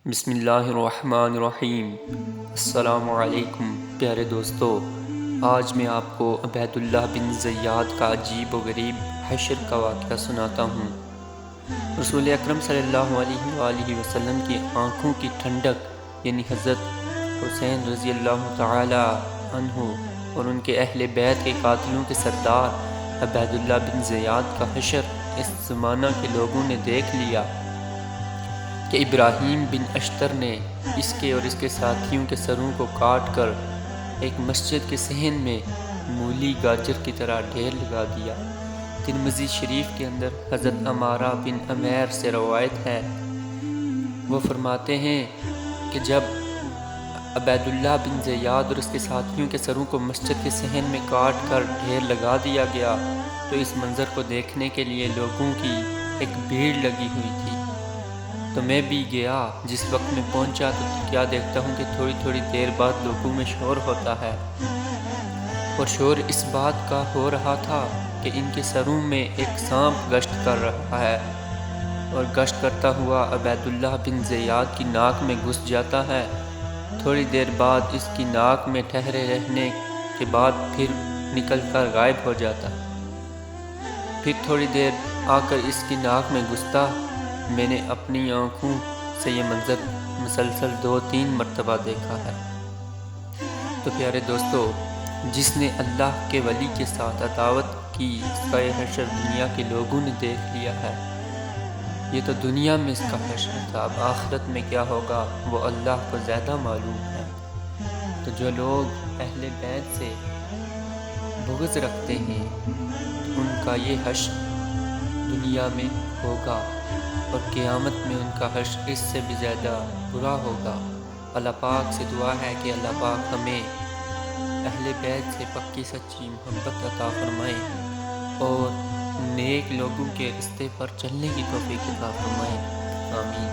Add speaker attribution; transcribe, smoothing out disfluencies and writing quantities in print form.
Speaker 1: بسم اللہ الرحمن الرحیم۔ السلام علیکم پیارے دوستو، آج میں آپ کو عبید اللہ بن زیاد کا عجیب و غریب حشر کا واقعہ سناتا ہوں۔ رسول اکرم صلی اللہ علیہ وآلہ وسلم کی آنکھوں کی ٹھنڈک یعنی حضرت حسین رضی اللہ تعالی عنہ اور ان کے اہل بیت کے قاتلوں کے سردار عبید اللہ بن زیاد کا حشر اس زمانہ کے لوگوں نے دیکھ لیا کہ ابراہیم بن اشتر نے اس کے اور اس کے ساتھیوں کے سروں کو کاٹ کر ایک مسجد کے صحن میں مولی گاجر کی طرح ڈھیر لگا دیا۔ ترمذی شریف کے اندر حضرت عمارہ بن عمیر سے روایت ہے، وہ فرماتے ہیں کہ جب عبید اللہ بن زیاد اور اس کے ساتھیوں کے سروں کو مسجد کے صحن میں کاٹ کر ڈھیر لگا دیا گیا تو اس منظر کو دیکھنے کے لیے لوگوں کی ایک بھیڑ لگی ہوئی تھی۔ تو میں بھی گیا۔ جس وقت میں پہنچا تو کیا دیکھتا ہوں کہ تھوڑی تھوڑی دیر بعد لوگوں میں شور ہوتا ہے، اور شور اس بات کا ہو رہا تھا کہ ان کے سروں میں ایک سانپ گشت کر رہا ہے، اور گشت کرتا ہوا عبید اللہ بن زیاد کی ناک میں گھس جاتا ہے۔ تھوڑی دیر بعد اس کی ناک میں ٹھہرے رہنے کے بعد پھر نکل کر غائب ہو جاتا، پھر تھوڑی دیر آ کر اس کی ناک میں گھستا۔ میں نے اپنی آنکھوں سے یہ منظر مسلسل 2-3 مرتبہ دیکھا ہے۔ تو پیارے دوستو، جس نے اللہ کے ولی کے ساتھ عداوت کی، اس کا یہ حشر دنیا کے لوگوں نے دیکھ لیا ہے۔ یہ تو دنیا میں اس کا حشر تھا، اب آخرت میں کیا ہوگا وہ اللہ کو زیادہ معلوم ہے۔ تو جو لوگ اہل بیت سے بغض رکھتے ہیں ان کا یہ حشر دنیا میں ہوگا، اور قیامت میں ان کا حشر اس سے بھی زیادہ برا ہوگا۔ اللہ پاک سے دعا ہے کہ اللہ پاک ہمیں اہل بیت سے پکی سچی محبت عطا فرمائے اور نیک لوگوں کے رستے پر چلنے کی توفیق عطا فرمائے۔ آمین۔